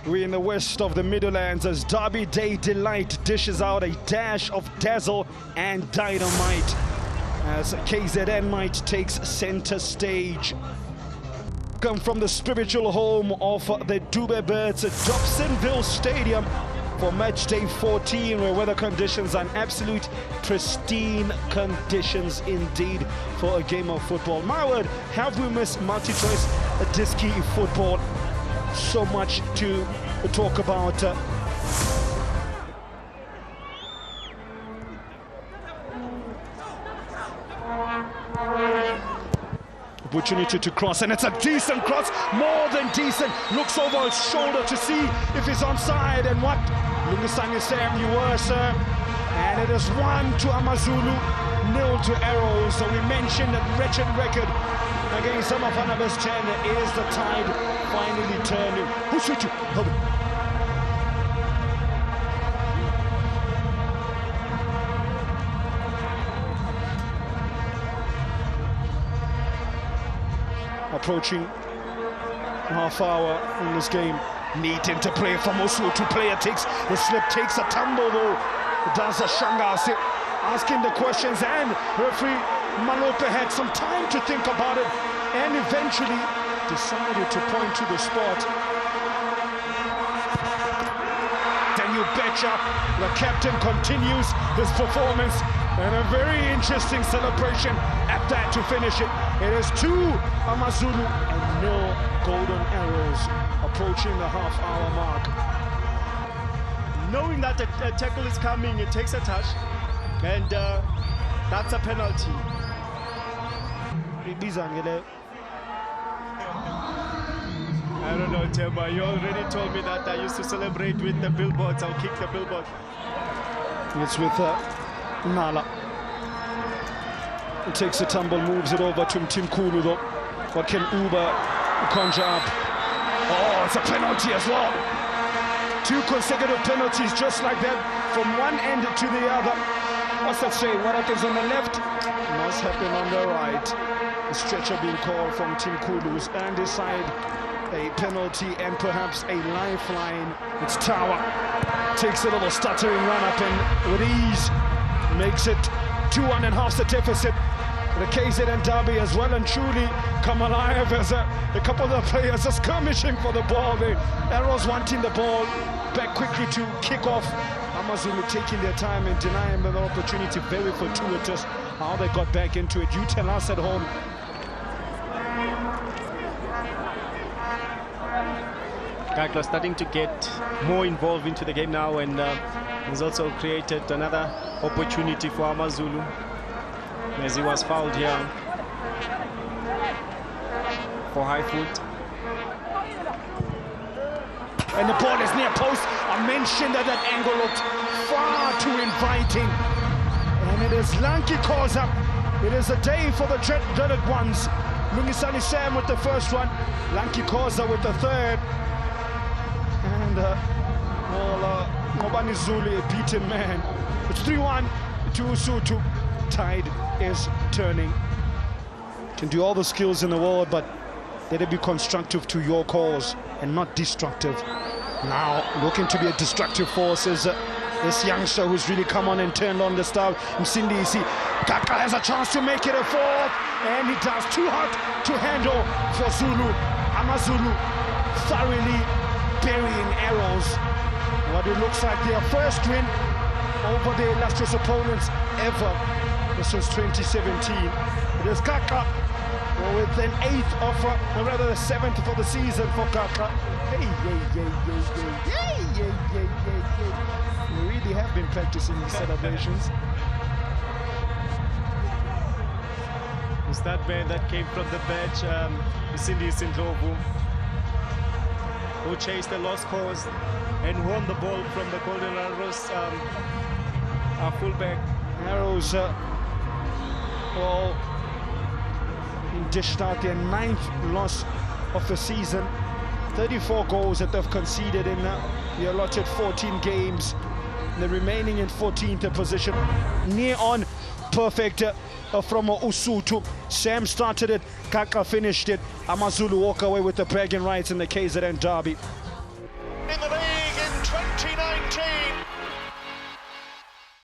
We're in the west of the Middlelands as Derby Day Delight dishes out a dash of dazzle and dynamite as KZN Might takes center stage. Come from the spiritual home of the Dube Birds at Dobsonville Stadium for match day 14, where weather conditions are absolute pristine conditions indeed for a game of football. My word, have we missed MultiChoice Diski football? So much to talk about. Opportunity to cross, and it's a decent cross, more than decent. Looks over his shoulder to see if he's onside, and what? Lungisani Sam, you were, sir. And it is 1 to AmaZulu, 0 to Arrows. So we mentioned that wretched record against some of Anabas 10 is the tide finally turning. Who's switching? Approaching half hour in this game. Neat interplay from Soweto. Player takes the slip, takes a tumble though. Does a Shangase, asking the questions, and referee Malope had some time to think about it and eventually decided to point to the spot. Then you betcha, the captain continues his performance, and a very interesting celebration at that to finish it. It is 2 AmaZulu and 0 Golden Arrows, approaching the half-hour mark. Knowing that a tackle is coming, it takes a touch, and that's a penalty. I don't know, Temba, you already told me that I used to celebrate with the billboards. I'll kick the billboard. It's with Nala. It takes a tumble, moves it over to Tim Kulu though. What can Uber conjure up? Oh, it's a penalty as well. 2 consecutive penalties just like that from one end to the other. What's that say? What happens on the left must happen on the right. A stretcher being called from Tim Kulu's and his side. A penalty and perhaps a lifeline. It's Tower. Takes a little stuttering run up and with ease makes it 2.5 the deficit. The KZN Derby as well and truly come alive as a couple of the players are skirmishing for the ball. The Arrows wanting the ball back quickly to kick off. AmaZulu taking their time and denying them the opportunity. Very fortuitous how they got back into it. You tell us at home. Kakla starting to get more involved into the game now, and has also created another opportunity for AmaZulu as he was fouled here for high foot. And the ball is near post. I mentioned that that angle looked far too inviting. And it is Lanky Koza. It is a day for the dreaded ones. Lungisani Sam with the first one. Lanky Koza with the third. And Ngobani Zulu, a beaten man. It's 3-1 to Soweto. Tide is turning. Can do all the skills in the world, but let it be constructive to your cause and not destructive. Now looking to be a destructive force is this youngster who's really come on and turned on the style. Msindi Isi. Kaka has a chance to make it a 4th, and he does. Too hot to handle for Zulu. AmaZulu thoroughly burying Arrows. What it looks like their first win over the illustrious opponents ever since 2017. It is Kaka with an 8th of, or rather the 7th for the season for Kaka. Hey. We really have been practicing these celebrations. It's that man that came from the bench, Cindy Sindlovu, who chased the lost cause and won the ball from the Golden Arrows fullback. Arrows dished out their 9th loss of the season. 34 goals that they've conceded in the allotted 14 games. The remaining in 14th position. Near on perfect from Soweto. Sam started it, Kaka finished it. AmaZulu walk away with the bragging rights in the KZN Derby. in the league in 2019.